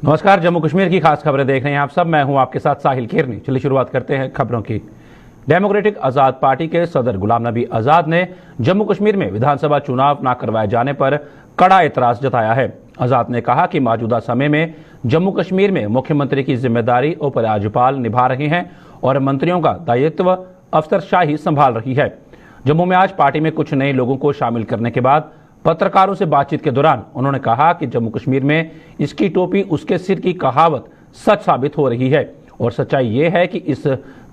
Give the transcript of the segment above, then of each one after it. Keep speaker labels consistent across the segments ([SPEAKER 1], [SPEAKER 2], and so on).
[SPEAKER 1] नमस्कार, जम्मू कश्मीर की खास खबरें देख रहे हैं आप सब। मैं हूं आपके साथ साहिल खेरनी। चलिए शुरुआत करते हैं खबरों की। डेमोक्रेटिक आजाद पार्टी के सदर गुलाम नबी आजाद ने जम्मू कश्मीर में विधानसभा चुनाव न करवाए जाने पर कड़ा एतराज जताया है। आजाद ने कहा कि मौजूदा समय में जम्मू कश्मीर में मुख्यमंत्री की जिम्मेदारी उपराज्यपाल निभा रहे हैं और मंत्रियों का दायित्व अफसरशाही संभाल रही है। जम्मू में आज पार्टी में कुछ नए लोगों को शामिल करने के बाद पत्रकारों से बातचीत के दौरान उन्होंने कहा कि जम्मू कश्मीर में इसकी टोपी उसके सिर की कहावत सच साबित हो रही है और सच्चाई ये है कि इस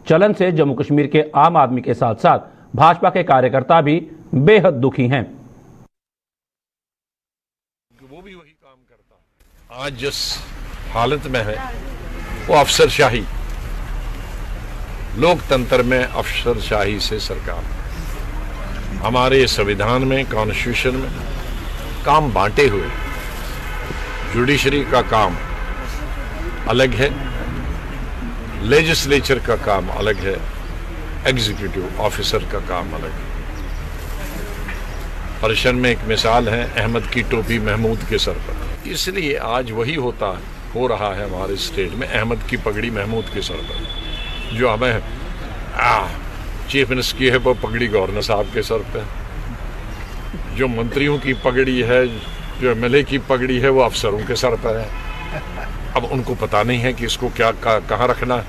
[SPEAKER 1] चलन से जम्मू कश्मीर के आम आदमी के साथ साथ भाजपा के कार्यकर्ता भी बेहद दुखी हैं।
[SPEAKER 2] वो भी वही काम करता है। आज जिस हालत में है वो अफसरशाही, लोकतंत्र में अफसरशाही से सरकार। हमारे संविधान में, कॉन्स्टिट्यूशन में काम बांटे हुए। जुडिशरी का काम अलग है, लेजिस्लेचर का काम अलग है, एग्जीक्यूटिव ऑफिसर का काम अलग है। पर्शियन में एक मिसाल है, अहमद की टोपी महमूद के सर पर। इसलिए आज वही हो रहा है हमारे स्टेट में। अहमद की पगड़ी महमूद के सर पर। जो हमें चीफ मिनिस्टर की है वो पगड़ी गवर्नर साहब के सर पे। जो मंत्रियों की पगड़ी है, जो एमएलए की पगड़ी है, वो अफसरों के सर पर है। अब उनको पता नहीं है कि इसको क्या कहाँ रखना है।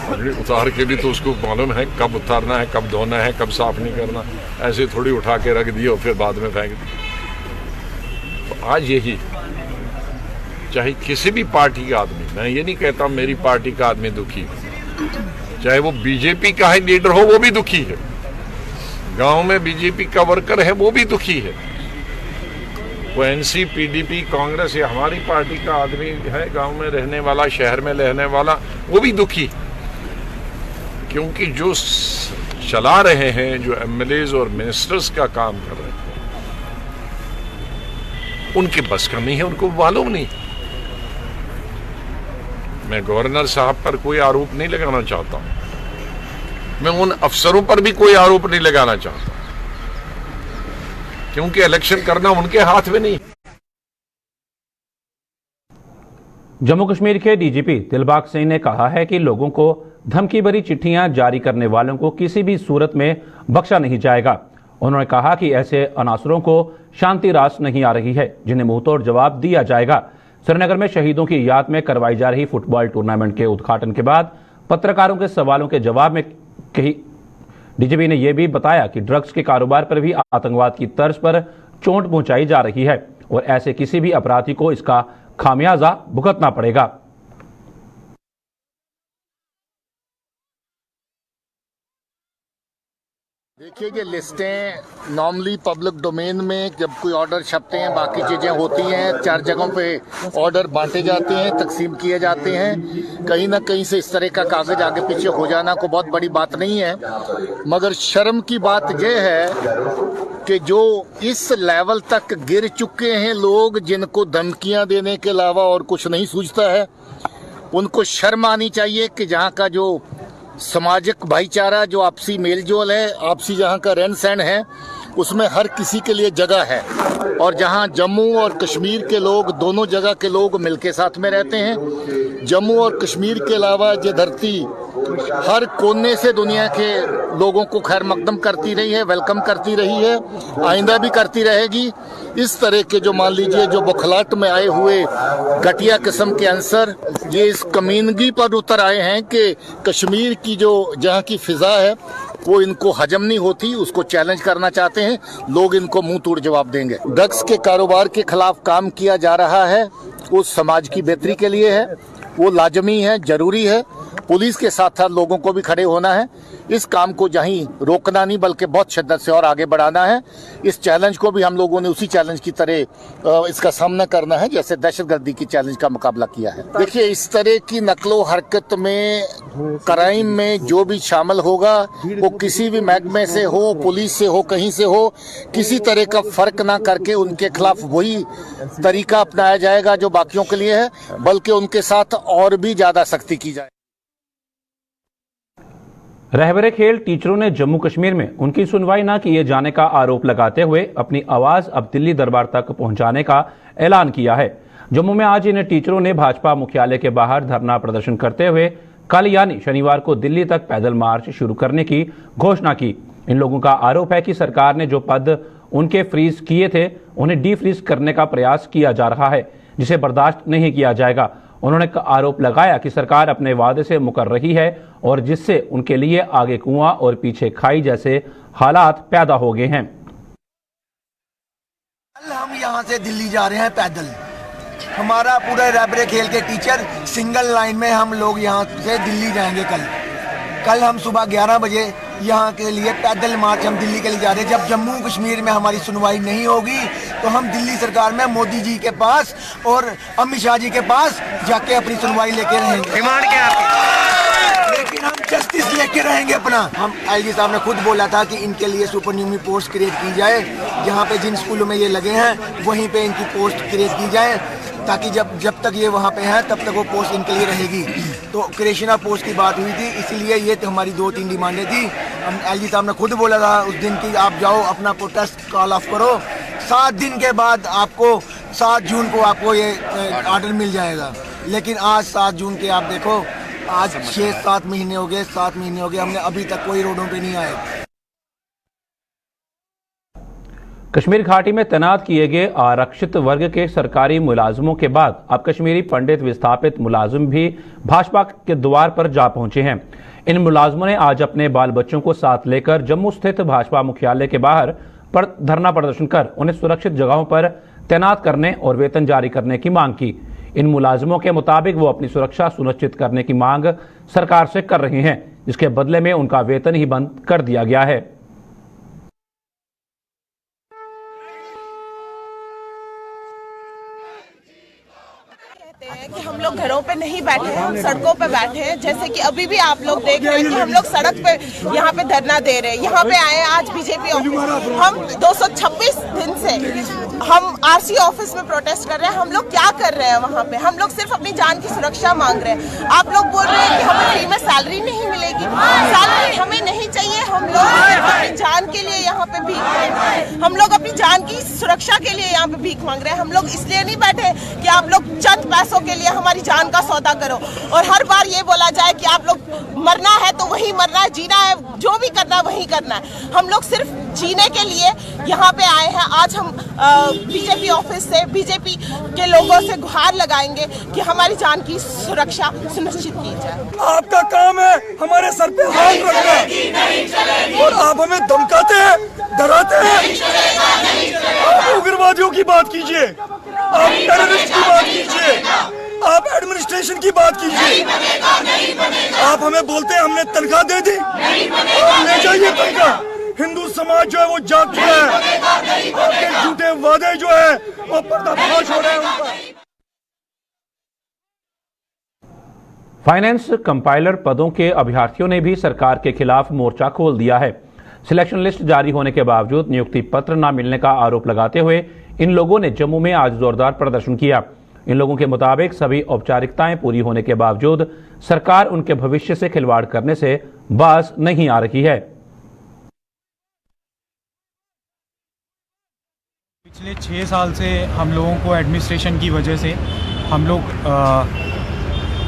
[SPEAKER 2] पगड़ी उतार के भी तो उसको मालूम है कब उतारना है, कब धोना है, कब साफ नहीं करना। ऐसे थोड़ी उठा के रख दिए और फिर बाद में फेंक दिए। तो आज यही, चाहे किसी भी पार्टी का आदमी, मैं ये नहीं कहता मेरी पार्टी का आदमी दुखी, चाहे वो बीजेपी का ही लीडर हो वो भी दुखी है, गांव में बीजेपी का वर्कर है वो भी दुखी है, वो एनसी, पीडीपी, कांग्रेस या हमारी पार्टी का आदमी है, गांव में रहने वाला, शहर में रहने वाला, वो भी दुखी। क्योंकि जो चला रहे हैं, जो एमएलएज और मिनिस्टर्स का काम कर रहे हैं, उनके बस का नहीं है, उनको मालूम नहीं। मैं गवर्नर साहब पर कोई आरोप नहीं लगाना चाहता हूं, मैं उन अफसरों पर भी कोई आरोप नहीं लगाना चाहता, क्योंकि इलेक्शन करना उनके हाथ में नहीं।
[SPEAKER 1] जम्मू कश्मीर के डीजीपी दिलबाग सिंह ने कहा है कि लोगों को धमकी भरी चिट्ठियां जारी करने वालों को किसी भी सूरत में बख्शा नहीं जाएगा। उन्होंने कहा कि ऐसे अनासरों को शांति रास नहीं आ रही है, जिन्हें मुंहतोड़ जवाब दिया जाएगा। श्रीनगर में शहीदों की याद में करवाई जा रही फुटबॉल टूर्नामेंट के उद्घाटन के बाद पत्रकारों के सवालों के जवाब में डीजीपी ने यह भी बताया कि ड्रग्स के कारोबार पर भी आतंकवाद की तर्ज पर चोट पहुंचाई जा रही है और ऐसे किसी भी अपराधी को इसका खामियाजा भुगतना पड़ेगा।
[SPEAKER 3] देखिए, ये लिस्टें नॉर्मली पब्लिक डोमेन में जब कोई ऑर्डर छपते हैं, बाकी चीज़ें होती हैं, 4 जगहों पे ऑर्डर बांटे जाते हैं, तकसीम किए जाते हैं। कहीं ना कहीं से इस तरह का कागज आगे पीछे हो जाना कोई बहुत बड़ी बात नहीं है, मगर शर्म की बात यह है कि जो इस लेवल तक गिर चुके हैं लोग, जिनको धमकियां देने के अलावा और कुछ नहीं सूझता है, उनको शर्म आनी चाहिए कि जहाँ का जो सामाजिक भाईचारा, जो आपसी मेलजोल है, आपसी जहाँ का रहन सहन है, उसमें हर किसी के लिए जगह है। और जहाँ जम्मू और कश्मीर के लोग, दोनों जगह के लोग मिलके साथ में रहते हैं। जम्मू और कश्मीर के अलावा ये धरती हर कोने से दुनिया के लोगों को खैर मकदम करती रही है, वेलकम करती रही है, आइंदा भी करती रहेगी। इस तरह के जो मान लीजिए जो बौखलाहट में आए हुए घटिया किस्म के आंसर, ये इस कमीनगी पर उतर आए हैं कि कश्मीर की जो जहाँ की फिजा है वो इनको हजम नहीं होती, उसको चैलेंज करना चाहते हैं लोग, इनको मुंह तोड़ जवाब देंगे। ड्रग्स के कारोबार के खिलाफ काम किया जा रहा है, वो समाज की बेहतरी के लिए है, वो लाजमी है, जरूरी है। पुलिस के साथ साथ लोगों को भी खड़े होना है। इस काम को जहीं रोकना नहीं बल्कि बहुत शिद्दत से और आगे बढ़ाना है। इस चैलेंज को भी हम लोगों ने उसी चैलेंज की तरह इसका सामना करना है जैसे दहशतगर्दी की चैलेंज का मुकाबला किया है। देखिए, इस तरह की नकलो हरकत में, क्राइम में जो भी शामिल होगा, वो किसी भी महकमे से हो, पुलिस से हो, कहीं से हो, किसी तरह का फर्क ना करके उनके खिलाफ वही तरीका अपनाया जाएगा जो बाकियों के लिए है, बल्कि उनके साथ और भी ज्यादा सख्ती की जाए।
[SPEAKER 1] रहबरे खेल टीचरों ने जम्मू कश्मीर में उनकी सुनवाई न किए जाने का आरोप लगाते हुए अपनी आवाज अब दिल्ली दरबार तक पहुंचाने का ऐलान किया है। जम्मू में आज इन टीचरों ने भाजपा मुख्यालय के बाहर धरना प्रदर्शन करते हुए कल यानी शनिवार को दिल्ली तक पैदल मार्च शुरू करने की घोषणा की। इन लोगों का आरोप है कि सरकार ने जो पद उनके फ्रीज किए थे उन्हें डी फ्रीज करने का प्रयास किया जा रहा है, जिसे बर्दाश्त नहीं किया जाएगा। उन्होंने आरोप लगाया कि सरकार अपने वादे से मुकर रही है और जिससे उनके लिए आगे कुआं और पीछे खाई जैसे हालात पैदा हो गए हैं।
[SPEAKER 4] कल हम यहाँ से दिल्ली जा रहे हैं पैदल। हमारा पूरे रैबरे खेल के टीचर सिंगल लाइन में हम लोग यहाँ से दिल्ली जाएंगे। कल हम सुबह 11 बजे यहाँ के लिए पैदल मार्च हम दिल्ली के लिए जा रहे हैं। जब जम्मू कश्मीर में हमारी सुनवाई नहीं होगी तो हम दिल्ली सरकार में मोदी जी के पास और अमित शाह जी के पास जाके अपनी सुनवाई लेके रहेंगे। डिमांड क्या है? लेकिन हम जस्टिस लेके रहेंगे अपना। हम एलजी साहब ने खुद बोला था कि इनके लिए सुपरन्यूमरी पोस्ट क्रिएट की जाए, जहाँ पे जिन स्कूलों में ये लगे हैं वहीं पे इनकी पोस्ट क्रिएट की जाए, ताकि जब तक ये वहाँ पे हैं तब तक वो पोस्ट इनके लिए रहेगी। तो क्रिएशन पोस्ट की बात हुई थी, इसीलिए ये तो हमारी 2-3 डिमांडें थी। हम एलजी साहब ने खुद बोला था उस दिन कि आप जाओ अपना प्रोटेस्ट कॉल ऑफ करो, 7 दिन के बाद आपको 7 जून को आपको ये ऑर्डर मिल जाएगा। लेकिन आज 7 जून के आप देखो, आज 6-7 महीने हो गए, 7 महीने हो गए, हमने अभी तक कोई रोडों पे नहीं आए।
[SPEAKER 1] कश्मीर घाटी में तैनात किए गए आरक्षित वर्ग के सरकारी मुलाजमों के बाद अब कश्मीरी पंडित विस्थापित मुलाजिम भी भाजपा के द्वार पर जा पहुंचे हैं। इन मुलाजमों ने आज अपने बाल बच्चों को साथ लेकर जम्मू स्थित भाजपा मुख्यालय के बाहर पर धरना प्रदर्शन कर उन्हें सुरक्षित जगहों पर तैनात करने और वेतन जारी करने की मांग की। इन मुलाजिमों के मुताबिक वो अपनी सुरक्षा सुनिश्चित करने की मांग सरकार से कर रहे हैं, जिसके बदले में उनका वेतन ही बंद कर दिया गया है।
[SPEAKER 5] कि हम लोग घरों पे नहीं बैठे हैं, हम सड़कों पे बैठे हैं। जैसे कि अभी भी आप लोग देख रहे हैं कि हम लोग सड़क पे यहाँ पे धरना दे रहे हैं। यहाँ पे आए हैं आज बीजेपी ऑफिस। हम 226 दिन से हम आरसी ऑफिस में प्रोटेस्ट कर रहे हैं। हम लोग क्या कर रहे हैं वहाँ पे? हम लोग सिर्फ अपनी जान की सुरक्षा मांग रहे हैं। आप लोग बोल रहे हैं कि हमें फ्री में सैलरी नहीं मिलेगी। सैलरी हमें नहीं चाहिए। हम लोग अपनी जान के लिए यहाँ पे भीख मांग रहे हैं। हम लोग अपनी जान की सुरक्षा के लिए यहाँ पे भीख मांग रहे हैं। हम लोग इसलिए नहीं बैठे कि आप लोग चंद पैसों के लिए हमारी जान का सौदा करो और हर बार ये बोला जाए कि आप लोग मरना है तो वही मरना है, जीना है जो भी करना है वही करना है। हम लोग सिर्फ जीने के लिए यहाँ पे आए हैं। आज हम बीजेपी ऑफिस से बीजेपी के लोगों से गुहार लगाएंगे कि हमारी जान की सुरक्षा सुनिश्चित की जाए।
[SPEAKER 6] आपका काम है हमारे सर पे हाथ रखना और आप हमें धमकाते हैं, डराते हैं। आप उग्रवादियों की बात कीजिए, आप टेररिस्ट की बात कीजिए, आप एडमिनिस्ट्रेशन की बात कीजिए। आप हमें बोलते हैं हमने तनख्वाह दे दी, आप ले जाइए तनख्वाह। हिंदू समाज जो है वो जाग चुका है। आपके झूठे वादे जो है वो पर्दाफाश हो रहे हैं उनका।
[SPEAKER 1] फाइनेंस कंपाइलर पदों के अभ्यर्थियों ने भी सरकार के खिलाफ मोर्चा खोल दिया है। सिलेक्शन लिस्ट जारी होने के बावजूद नियुक्ति पत्र न मिलने का आरोप लगाते हुए इन लोगों ने जम्मू में आज जोरदार प्रदर्शन किया। इन लोगों के मुताबिक सभी औपचारिकताएं पूरी होने के बावजूद सरकार उनके भविष्य से खिलवाड़ करने से बाज नहीं आ रही है।
[SPEAKER 7] पिछले 6 साल से हम लोगों को एडमिनिस्ट्रेशन की वजह से हम लोग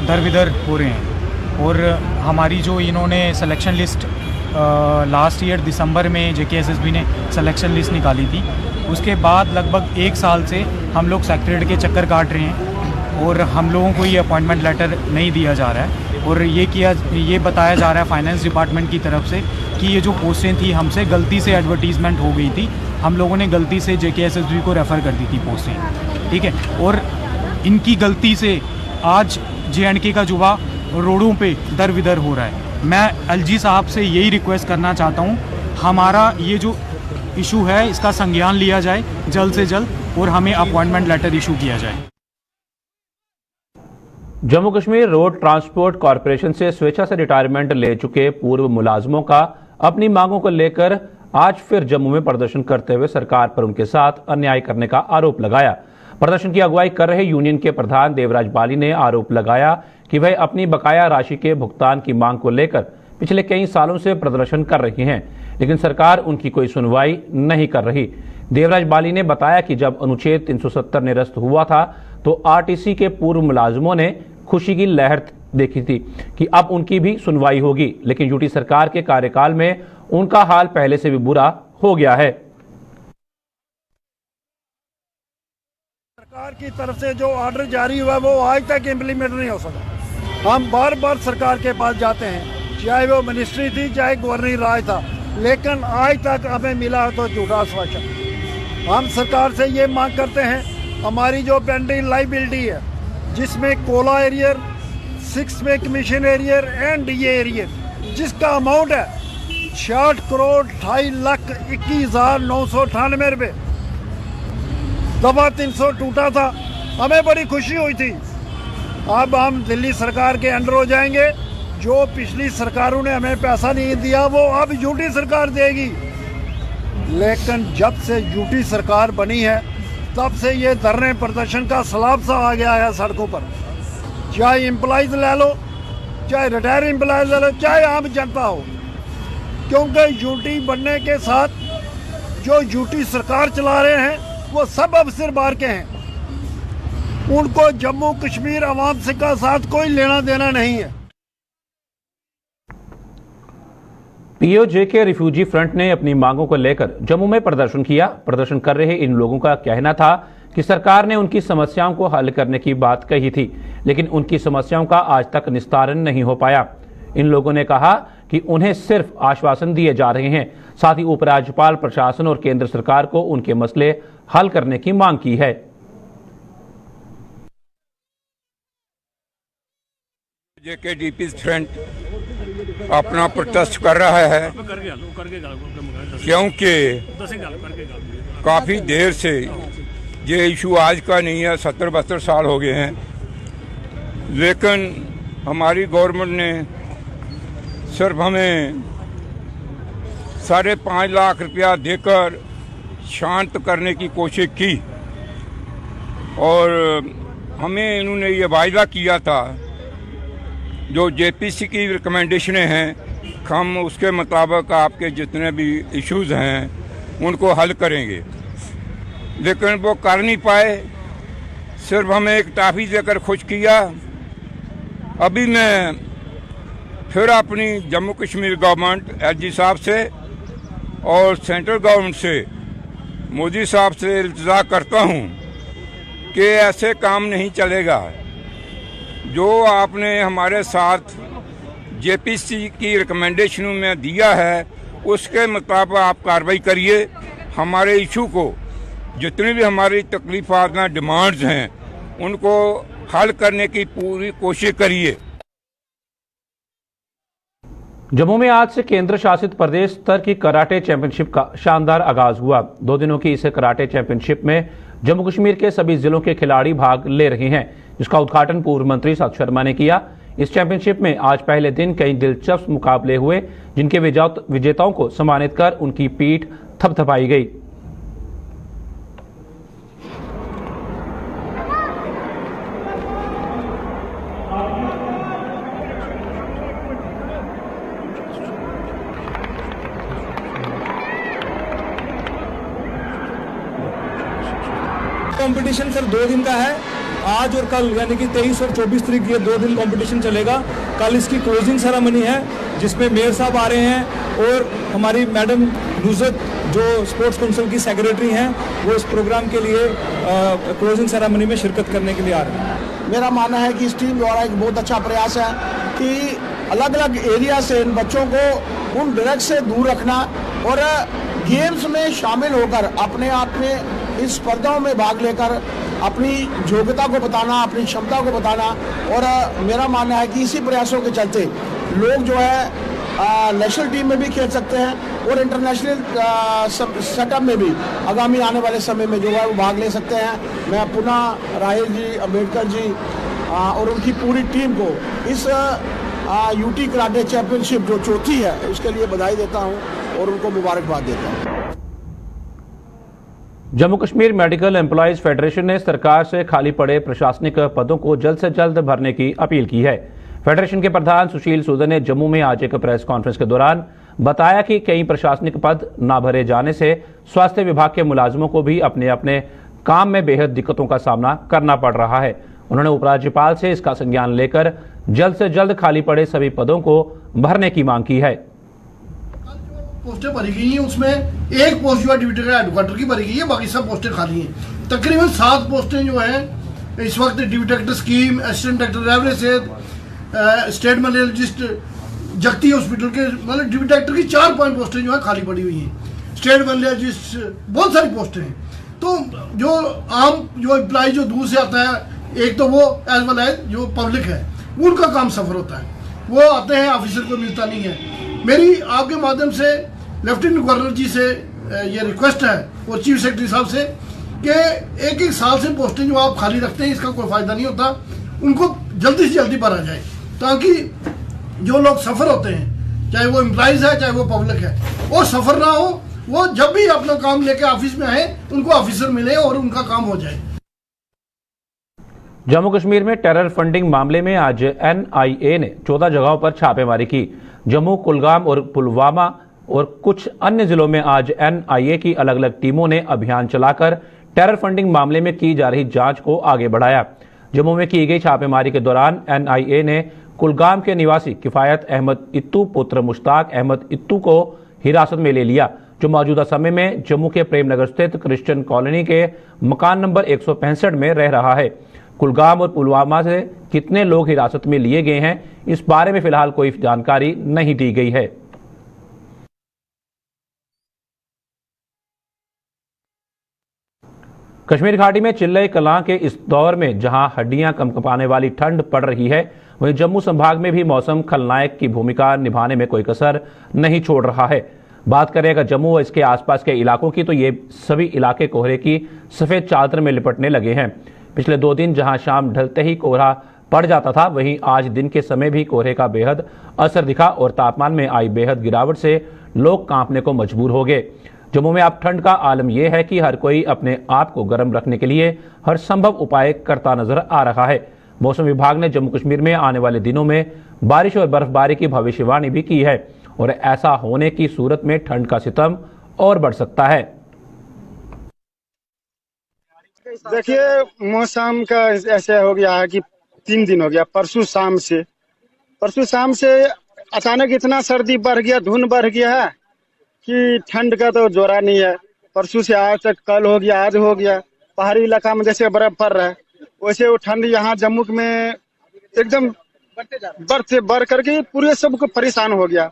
[SPEAKER 7] दर-बिदर हो रहे हैं और हमारी जो इन्होंने सिलेक्शन लिस्ट लास्ट ईयर दिसंबर में जेकेएसएसबी ने सिलेक्शन लिस्ट निकाली थी, उसके बाद लगभग 1 साल से हम लोग सेक्रेटरीट के चक्कर काट रहे हैं और हम लोगों को ये अपॉइंटमेंट लेटर नहीं दिया जा रहा है और ये बताया जा रहा है फाइनेंस डिपार्टमेंट की तरफ से कि ये जो पोस्टें थी हमसे गलती से एडवर्टीज़मेंट हो गई थी, हम लोगों ने गलती से जेकेएसएसबी को रेफ़र कर दी थी पोस्टें, ठीक है। और इनकी गलती से आज जेएंडके का युवा रोडों पे दर-बिदर हो रहा है। मैं एलजी साहब से यही रिक्वेस्ट करना चाहता हूँ, हमारा ये जो इशू है इसका संज्ञान लिया जाए जल्द से जल्द और हमें अपॉइंटमेंट लेटर इशू किया जाए।
[SPEAKER 1] Jammu Kashmir road transport corporation से स्वेच्छा से रिटायरमेंट ले चुके पूर्व मुलाजमों का अपनी मांगों को लेकर आज फिर जम्मू में प्रदर्शन करते हुए सरकार पर उनके साथ अन्याय करने का आरोप लगाया। प्रदर्शन की अगुवाई कर रहे यूनियन के प्रधान देवराज बाली ने आरोप लगाया कि वह अपनी बकाया राशि के भुगतान की मांग को लेकर पिछले कई सालों से प्रदर्शन कर रही हैं, लेकिन सरकार उनकी कोई सुनवाई नहीं कर रही। देवराज बाली ने बताया कि जब अनुच्छेद 370 निरस्त हुआ था तो आरटीसी के पूर्व मुलाजिमों ने खुशी की लहर देखी थी कि अब उनकी भी सुनवाई होगी, लेकिन यूटी सरकार के कार्यकाल में उनका हाल पहले से भी बुरा हो गया है।
[SPEAKER 6] सरकार की तरफ से जो ऑर्डर जारी हुआ वो आज तक इम्प्लीमेंट नहीं हो सका। हम बार बार सरकार के पास जाते हैं, चाहे वो मिनिस्ट्री थी चाहे गवर्नर राज था, लेकिन आज तक हमें मिला तो झूठा आश्वासन। हम सरकार से ये मांग करते हैं, हमारी जो पेंडिंग लाइबिलिटी है जिसमें कोला एरियर, 6 में commission arrear and DA arrear, जिसका अमाउंट है 66,28,21,998 रुपये। दफा 300 टूटा था, हमें बड़ी खुशी हुई थी। अब हम दिल्ली सरकार के अंडर हो जाएंगे। जो पिछली सरकारों ने हमें पैसा नहीं दिया वो अब यूटी सरकार देगी। लेकिन जब से यूटी सरकार बनी है तब से ये धरने प्रदर्शन का सैलाब सा आ गया है सड़कों पर। चाहे एम्प्लॉइज ले लो, चाहे रिटायर एम्प्लॉइज ले लो, चाहे आम जनता हो, क्योंकि यूटी बनने के साथ जो यूटी सरकार चला रहे हैं वो सब अफसर बाहर के हैं। उनको जम्मू कश्मीर अवाम से का साथ कोई लेना देना नहीं है।
[SPEAKER 1] पीओजे के रिफ्यूजी फ्रंट ने अपनी मांगों को लेकर जम्मू में प्रदर्शन किया। प्रदर्शन कर रहे इन लोगों का कहना था कि सरकार ने उनकी समस्याओं को हल करने की बात कही थी, लेकिन उनकी समस्याओं का आज तक निस्तारण नहीं हो पाया। इन लोगों ने कहा कि उन्हें सिर्फ आश्वासन दिए जा रहे हैं। साथ ही उपराज्यपाल, प्रशासन और केंद्र सरकार को उनके मसले हल करने की मांग की है।
[SPEAKER 8] जेकेडीपी फ्रंट अपना प्रोटेस्ट कर रहा है क्योंकि काफ़ी देर से ये इशू आज का नहीं है, 70-72 साल हो गए हैं, लेकिन हमारी गवर्नमेंट ने सिर्फ हमें 5.5 लाख रुपया देकर शांत करने की कोशिश की और हमें इन्होंने ये वायदा किया था जो जेपीसी की रिकमेंडेशनें हैं हम उसके मुताबिक आपके जितने भी इश्यूज हैं उनको हल करेंगे, लेकिन वो कर नहीं पाए। सिर्फ हमें एक टाफी देकर खुश किया। अभी मैं फिर अपनी जम्मू कश्मीर गवर्नमेंट एलजी साहब से और सेंट्रल गवर्नमेंट से मोदी साहब से इल्तिजा करता हूँ कि ऐसे काम नहीं चलेगा। जो आपने हमारे साथ जेपीसी की रिकमेंडेशन में दिया है उसके मुताबिक आप कार्रवाई करिए। हमारे इशू को जितनी भी हमारी तकलीफात हैं, डिमांड्स हैं, उनको हल करने की पूरी कोशिश करिए।
[SPEAKER 1] जम्मू में आज से केंद्र शासित प्रदेश स्तर की कराटे चैंपियनशिप का शानदार आगाज हुआ। 2 दिनों की इस कराटे चैंपियनशिप में जम्मू कश्मीर के सभी जिलों के खिलाड़ी भाग ले रहे हैं, जिसका उद्घाटन पूर्व मंत्री साधु शर्मा ने किया। इस चैंपियनशिप में आज पहले दिन कई दिलचस्प मुकाबले हुए, जिनके विजेताओं को सम्मानित कर उनकी पीठ थपथपाई गई।
[SPEAKER 6] कंपटीशन सर 2 दिन का है, आज और कल, यानी कि 23 और 24 तारीख ये 2 दिन कंपटीशन चलेगा। कल इसकी क्लोजिंग सेरेमनी है जिसमें मेयर साहब आ रहे हैं और हमारी मैडम नुज़त जो स्पोर्ट्स काउंसिल की सेक्रेटरी हैं वो इस प्रोग्राम के लिए क्लोजिंग सेरेमनी में शिरकत करने के लिए आ रहे हैं।
[SPEAKER 4] मेरा मानना है कि इस टीम द्वारा एक बहुत अच्छा प्रयास है कि अलग अलग एरिया से इन बच्चों को उन ड्रग्स से दूर रखना और गेम्स में शामिल होकर अपने आप में इस स्पर्धाओं में भाग लेकर अपनी योग्यता को बताना, अपनी क्षमता को बताना। और मेरा मानना है कि इसी प्रयासों के चलते लोग जो है नेशनल टीम में भी खेल सकते हैं और इंटरनेशनल सेटअप में भी आगामी आने वाले समय में जो है वो भाग ले सकते हैं। मैं पुनः राहिल जी, अम्बेडकर जी और उनकी पूरी टीम को इस यूटी कराटे चैंपियनशिप जो चौथी है उसके लिए बधाई देता हूँ और उनको मुबारकबाद देता हूँ।
[SPEAKER 1] Jammu Kashmir medical employees federation ने सरकार से खाली पड़े प्रशासनिक पदों को जल्द से जल्द भरने की अपील की है। फेडरेशन के प्रधान सुशील सूद ने जम्मू में आज एक प्रेस कॉन्फ्रेंस के दौरान बताया कि कई प्रशासनिक पद न भरे जाने से स्वास्थ्य विभाग के मुलाजिमों को भी अपने अपने काम में बेहद दिक्कतों का सामना करना पड़ रहा है। उन्होंने उपराज्यपाल से इसका संज्ञान लेकर जल्द से जल्द खाली पड़े सभी पदों को भरने की मांग की है।
[SPEAKER 9] पोस्टें भरी गई हैं, उसमें एक पोस्ट जो है डिप्टी एडवोकेटर की भरी गई है, बाकी सब पोस्टें खाली हैं। तकरीबन 7 पोस्टें जो हैं इस वक्त deputy director scheme, assistant director revenue सेहत, स्टेट मैनेजिस्ट जगती हॉस्पिटल के, मतलब डिप्टी डायरेक्टर की 4-5 पोस्टें जो है खाली पड़ी हुई हैं। स्टेट मैनेजिस्ट बहुत सारी पोस्टें हैं। तो जो आम जो एम्प्लॉय जो दूर से आता है, एक तो वो एज वेल एज जो पब्लिक है उनका काम सफर होता है, वो आते हैं, ऑफिसर को मिलता नहीं है। मेरी आपके माध्यम से लेफ्टिनेंट गवर्नर जी से ये रिक्वेस्ट है और चीफ सेक्रेटरी साहब से कि एक साल से पोस्टें जो आप खाली रखते हैं इसका कोई फायदा नहीं होता, उनको जल्दी से जल्दी भरा जाए ताकि जो लोग सफर होते हैं, चाहे वो एम्प्लॉइज है चाहे वो पब्लिक है, वो सफर ना हो, वो जब भी अपना काम लेके ऑफिस में आए उनको ऑफिसर मिले और उनका काम हो जाए।
[SPEAKER 1] जम्मू कश्मीर में टेरर फंडिंग मामले में आज NIA ने 14 जगहों पर छापेमारी की। जम्मू, कुलगाम और पुलवामा और कुछ अन्य जिलों में आज NIA की अलग अलग टीमों ने अभियान चलाकर टेरर फंडिंग मामले में की जा रही जांच को आगे बढ़ाया। जम्मू में की गई छापेमारी के दौरान NIA ने कुलगाम के निवासी किफायत अहमद इत्तू पुत्र मुश्ताक अहमद इत्तू को हिरासत में ले लिया, जो मौजूदा समय में जम्मू के प्रेमनगर स्थित क्रिश्चियन कॉलोनी के मकान नंबर 165 में रह रहा है। कुलगाम और पुलवामा से कितने लोग हिरासत में लिए गए हैं, इस बारे में फिलहाल कोई जानकारी नहीं दी गई है। कश्मीर घाटी में चिल्लई कलां के इस दौर में जहां हड्डियां कंपने वाली ठंड पड़ रही है, वहीं जम्मू संभाग में भी मौसम खलनायक की भूमिका निभाने में कोई कसर नहीं छोड़ रहा है। बात करें अगर जम्मू व इसके आसपास के इलाकों की, तो ये सभी इलाके कोहरे की सफेद चादर में लिपटने लगे हैं। पिछले 2 दिन जहां शाम ढलते ही कोहरा पड़ जाता था, वहीं आज दिन के समय भी कोहरे का बेहद असर दिखा और तापमान में आई बेहद गिरावट से लोग कांपने को मजबूर हो गए। जम्मू में अब ठंड का आलम यह है कि हर कोई अपने आप को गर्म रखने के लिए हर संभव उपाय करता नजर आ रहा है। मौसम विभाग ने जम्मू कश्मीर में आने वाले दिनों में बारिश और बर्फबारी की भविष्यवाणी भी की है और ऐसा होने की सूरत में ठंड का सितम और बढ़ सकता है।
[SPEAKER 10] देखिए, मौसम का ऐसे हो गया है कि 3 दिन हो गया, परसों शाम से अचानक इतना सर्दी बढ़ गया, धुंध बढ़ गया है कि ठंड का तो जोरा नहीं है। परसों से आज तक, कल हो गया, आज हो गया। पहाड़ी इलाका में जैसे बर्फ पड़ रहा है वैसे वो ठंड यहाँ जम्मू में एकदम बढ़ करके पूरे सबको परेशान हो गया।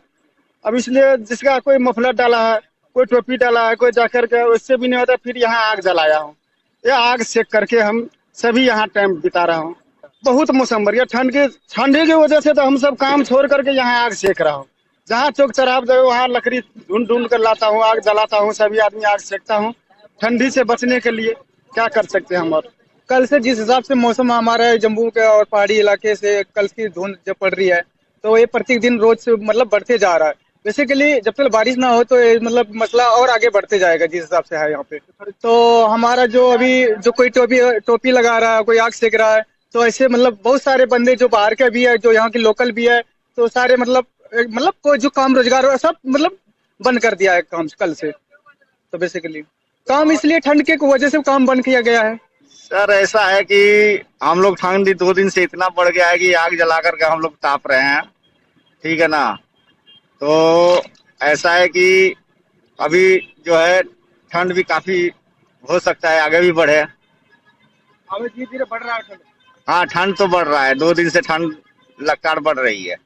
[SPEAKER 10] अब इसलिए जिसका कोई मफलर डाला है, कोई टोपी डाला है, कोई जाकर के उससे भी नहीं होता, फिर यहाँ आग जलाया हूँ। ये आग सेक करके हम सभी यहाँ टाइम बिता रहा हूँ। बहुत मौसम बढ़ गया ठंडी की वजह से, तो हम सब काम छोड़ करके यहाँ आग सेक रहा हूँ। जहाँ चौक चौराहा जाए वहाँ लकड़ी ढूंढ कर लाता हूँ, आग जलाता हूँ, सभी आदमी आग सेकता हूँ ठंडी से बचने के लिए। क्या कर सकते हैं हम। और
[SPEAKER 11] कल से जिस हिसाब से मौसम हमारा जम्मू के और पहाड़ी इलाके से कल की धुंध जब पड़ रही है, तो ये प्रत्येक दिन रोज से मतलब बढ़ते जा रहा है। बेसिकली जब तक बारिश ना हो तो मतलब मसला और आगे बढ़ते जाएगा जिस हिसाब से है यहाँ पे। तो हमारा जो अभी जो कोई टोपी लगा रहा है, कोई आग सेक रहा है, तो ऐसे मतलब बहुत सारे बंदे जो बाहर के भी है, जो यहाँ के लोकल भी है, तो सारे मतलब कोई जो काम रोजगार हो सब मतलब बंद कर दिया है काम कल से। तो बेसिकली काम इसलिए ठंड के वजह से काम बंद किया गया है।
[SPEAKER 12] सर ऐसा है कि हम लोग ठंडी 2 दिन से इतना बढ़ गया है कि आग जला करके हम लोग ताप रहे हैं, ठीक है ना। तो ऐसा है कि अभी जो है ठंड भी काफी हो सकता है आगे भी बढ़े।
[SPEAKER 11] अभी धीरे धीरे बढ़ रहा है ठंड।
[SPEAKER 12] हाँ, ठंड तो बढ़ रहा है, 2 दिन से ठंड लगातार बढ़ रही है।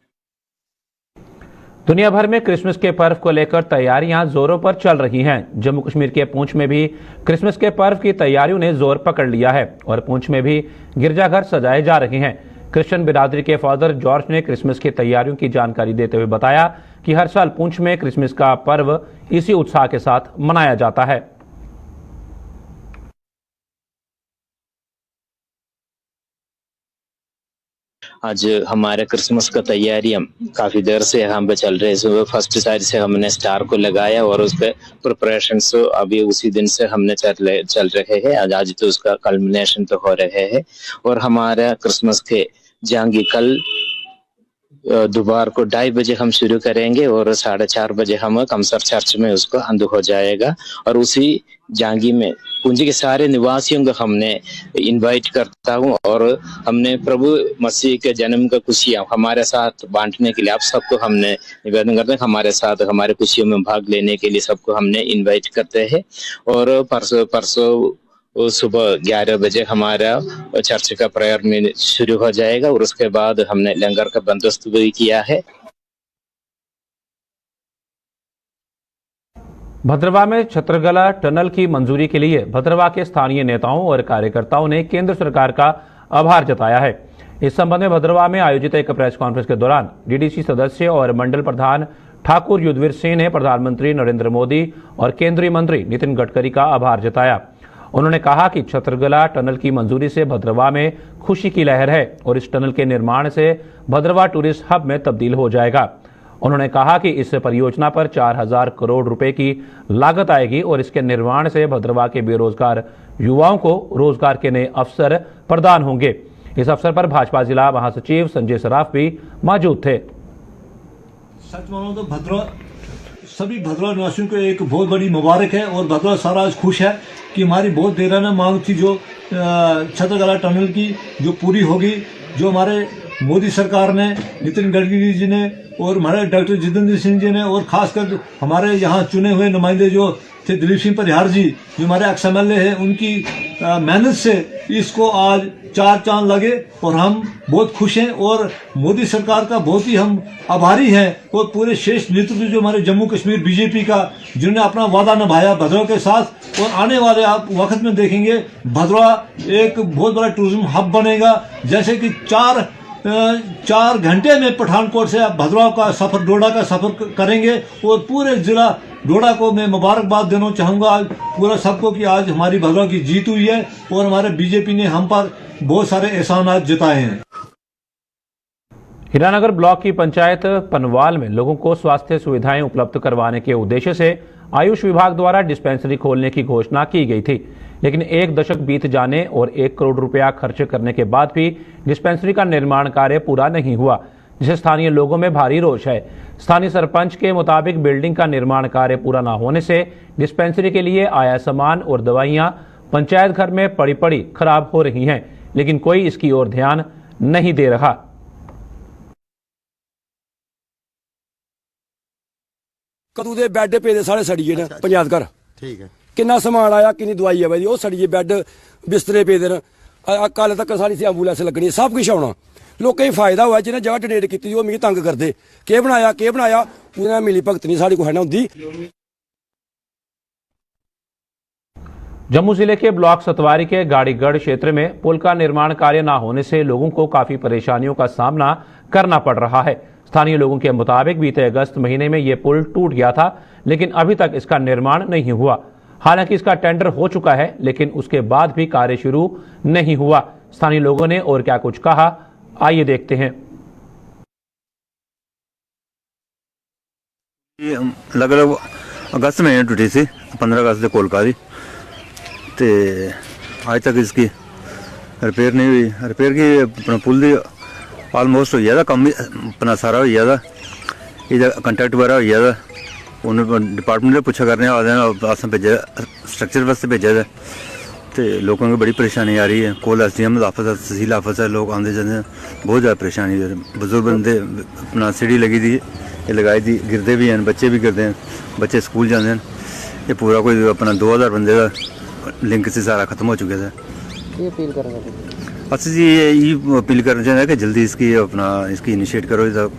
[SPEAKER 1] दुनिया भर में क्रिसमस के पर्व को लेकर तैयारियां जोरों पर चल रही हैं। जम्मू कश्मीर के पुंछ में भी क्रिसमस के पर्व की तैयारियों ने जोर पकड़ लिया है और पुंछ में भी गिरजाघर सजाए जा रहे हैं। क्रिश्चियन बिरादरी के फादर जॉर्ज ने क्रिसमस की तैयारियों की जानकारी देते हुए बताया कि हर साल पुंछ में क्रिसमस का पर्व इसी उत्साह के साथ मनाया जाता है।
[SPEAKER 13] आज हमारे क्रिसमस का तैयारियां काफी देर से हम पे चल रहे हैं। सुबह फर्स्ट साइड से हमने स्टार को लगाया और उस पे प्रिपरेशन अभी उसी दिन से हमने चल रहे हैं। आज तो उसका कल्मिनेशन तो हो रहे हैं और हमारा क्रिसमस के जाएंगे कल दोपहर को 2:30 बजे हम शुरू करेंगे और 4:30 बजे हम कमसर चर्च में उसको अंत हो जाएगा। और उसी जांगी में पूंजी के सारे निवासियों को हमने इनवाइट करता हूं और हमने प्रभु मसीह के जन्म का खुशियां हमारे साथ बांटने के लिए आप सबको हमने निवेदन करते हैं, हमारे साथ हमारे खुशियों में भाग लेने के लिए सबको हमने इनवाइट करते हैं। और परसों सुबह 11 बजे हमारा चर्च का प्रेयर में शुरू हो जाएगा और उसके बाद हमने लंगर का बंदोबस्त भी किया है।
[SPEAKER 1] भद्रवाह में छत्रगला टनल की मंजूरी के लिए भद्रवाह के स्थानीय नेताओं और कार्यकर्ताओं ने केंद्र सरकार का आभार जताया है। इस संबंध में भद्रवाह में आयोजित एक प्रेस कॉन्फ्रेंस के दौरान डीडीसी सदस्य और मंडल प्रधान ठाकुर युद्धवीर सिंह ने प्रधानमंत्री नरेंद्र मोदी और केंद्रीय मंत्री नितिन गडकरी का आभार जताया। उन्होंने कहा कि छत्रगला टनल की मंजूरी से भद्रवाह में खुशी की लहर है और इस टनल के निर्माण से भद्रवाह टूरिस्ट हब में तब्दील हो जाएगा। उन्होंने कहा कि इस परियोजना पर 4000 करोड़ रुपए की लागत आएगी और इसके निर्माण से भद्रवाह के बेरोजगार युवाओं को रोजगार के नए अवसर प्रदान होंगे। इस अवसर पर भाजपा जिला महासचिव संजय सराफ भी मौजूद थे।
[SPEAKER 14] सच मानो तो सभी भद्रवाह निवासियों को एक बहुत बड़ी मुबारक है और भद्रवाह सारा आज खुश है कि हमारी बहुत देराना मांग थी जो छत्रगला टनल की जो पूरी होगी, जो हमारे मोदी सरकार ने, नितिन गडकरी जी ने और हमारे डॉक्टर जितेंद्र सिंह जी ने और खासकर हमारे यहाँ चुने हुए नुमाइंदे जो थे दिलीप सिंह परिहार जी जो हमारे XMLA हैं, उनकी मेहनत से इसको आज 4 चांद लगे और हम बहुत खुश हैं और मोदी सरकार का बहुत ही हम आभारी हैं और पूरे शेष नेतृत्व जो हमारे जम्मू कश्मीर बीजेपी का जिन्होंने अपना वादा निभाया भद्रवाह के साथ। और आने वाले आप वक्त में देखेंगे भद्रवाह एक बहुत बड़ा टूरिज्म हब बनेगा। जैसे कि 4 घंटे में पठानकोट से आप भद्रवाह का सफर, डोडा का सफर करेंगे और पूरे जिला डोडा को मैं मुबारकबाद देना चाहूंगा आज पूरा सबको कि आज हमारी भद्रवाह की जीत हुई है और हमारे बीजेपी ने हम पर बहुत सारे एहसानात जताए हैं।
[SPEAKER 1] हीरानगर ब्लॉक की पंचायत पनवाल में लोगों को स्वास्थ्य सुविधाएं उपलब्ध करवाने के उद्देश्य से आयुष विभाग द्वारा डिस्पेंसरी खोलने की घोषणा की गई थी, लेकिन 1 दशक बीत जाने और 1 करोड़ रुपया खर्च करने के बाद भी डिस्पेंसरी का निर्माण कार्य पूरा नहीं हुआ, जिसे स्थानीय लोगों में भारी रोष है। स्थानीय सरपंच के मुताबिक बिल्डिंग का निर्माण कार्य पूरा न होने से डिस्पेंसरी के लिए आया सामान और दवाइयां पंचायत घर में पड़ी पड़ी खराब हो रही हैं, लेकिन कोई इसकी ओर ध्यान नहीं दे रहा।
[SPEAKER 6] कदू दे बैड पे दे सारे सड़िए ने पंचायत घर
[SPEAKER 3] ठीक है,
[SPEAKER 6] किन्ना समान आया, किन्नी दवाई है भाई, वो सड़िए बैड बिस्तरे पे दे कल तक सारी एंबूलेंस लगनी, सब कुछ आना। लोकें गी फायदा हुआ जिन्हें जगह डोनेट की वो मिगी तंग करते केह् बनाया उन्हें मिली भगत नहीं साड़ी को है ना होंदी।
[SPEAKER 1] जम्मू जिले के ब्लॉक सतवारी के गाड़ीगढ़ क्षेत्र में पुल का निर्माण कार्य न होने से लोगों को काफी परेशानियों का सामना करना पड़ रहा है। स्थानीय लोगों के मुताबिक बीते अगस्त महीने में यह पुल टूट गया था, लेकिन अभी तक इसका निर्माण नहीं हुआ। हालांकि इसका टेंडर हो चुका है, लेकिन उसके बाद भी कार्य शुरू नहीं हुआ। स्थानीय लोगों ने और क्या कुछ कहा, आइए देखते हैं।
[SPEAKER 15] लगभग अगस्त महीने टूटी थी, 15 अगस्त से कोलका दी, तो आज तक इसकी रिपेयर नहीं हुई। रिपेयर की अपना पुल दी ऑलमोस्ट हो गया था, कम अपना सारा हो गया था, इधर कंट्रैक्ट वगैरह हो गया था। उन्होंने डिपार्टमेंट ने पूछा करने अस भेजा स्ट्रक्चर वास्ते भेजा था, तो लोगों को बड़ी परेशानी आ रही है। कोल SDM ऑफिस है, तहसील ऑफिस है, लोग आते जाते हैं, बहुत ज़्यादा परेशानी है। बुजुर्ग बंदे अपना सीढ़ी लगी थी, ये लगाई थी, गिरते भी हैं, बच्चे भी गिरते हैं, बच्चे स्कूल जाते हैं। ये पूरा कोई अपना 2000 बंदे का लिंक से सारा खत्म हो चुका था।
[SPEAKER 16] ये अपील करेंगे
[SPEAKER 15] अच्छा जी, ये अपील करना चाहिए कि जल्दी इसकी इनिशिएट करो,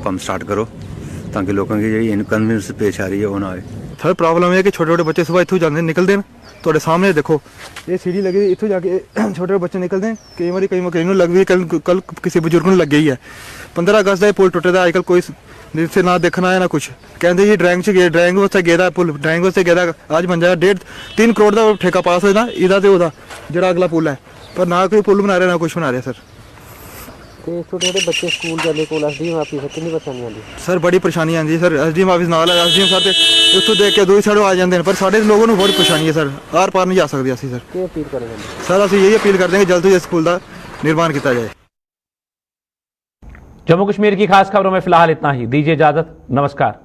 [SPEAKER 15] काम स्टार्ट करो, ताकि लोगों की जी इनकन्वीनियंस पेश आ रही है वो ना आए।
[SPEAKER 17] थर्ड प्रॉब्लम है कि छोटे छोटे बच्चे सुबह इतों जाते निकलते हैं, थोड़े सामने देखो ये सीढ़ी लगी, इतों जाके छोटे छोटे बच्चे निकलते हैं, कई बार कई लग गई, कल किसी बुजुर्ग ने लग गई है। 15 अगस्त का पुल टुटे था, अजकल कोई से ना देखना है ना कुछ, कहते जी ड्राइंग वास्ते गेदा पुल, ड्राइंग वास्ते गेदा, आज बन जाएगा 1.5-3 करोड़ का ठेका पास होना इदा तो वह जो अगला पुल है, पर ना कोई पुल बना रहे ना कुछ बना रहे। सर
[SPEAKER 16] छोटे छोटे बच्चे स्कूल जाने को SDM ऑफिस है, कितनी परेशानी आती
[SPEAKER 17] सर? बड़ी परेशानी आती है सर, SDM ऑफिस नाल है, SDM सर उतो देख के दूसरी साइड आ जाते हैं, पर साढ़े लोगों को बहुत परेशानी है सर, आर पार नहीं जा सकते असं। सर
[SPEAKER 16] क्या अपील करेंगे
[SPEAKER 17] सर? असं यही अपील करते हैं कि जल्द से जल्द स्कूल का निर्माण किया जाए।
[SPEAKER 1] जम्मू कश्मीर की खास खबरों में फिलहाल इतना ही। दीजिए इजाजत, नमस्कार।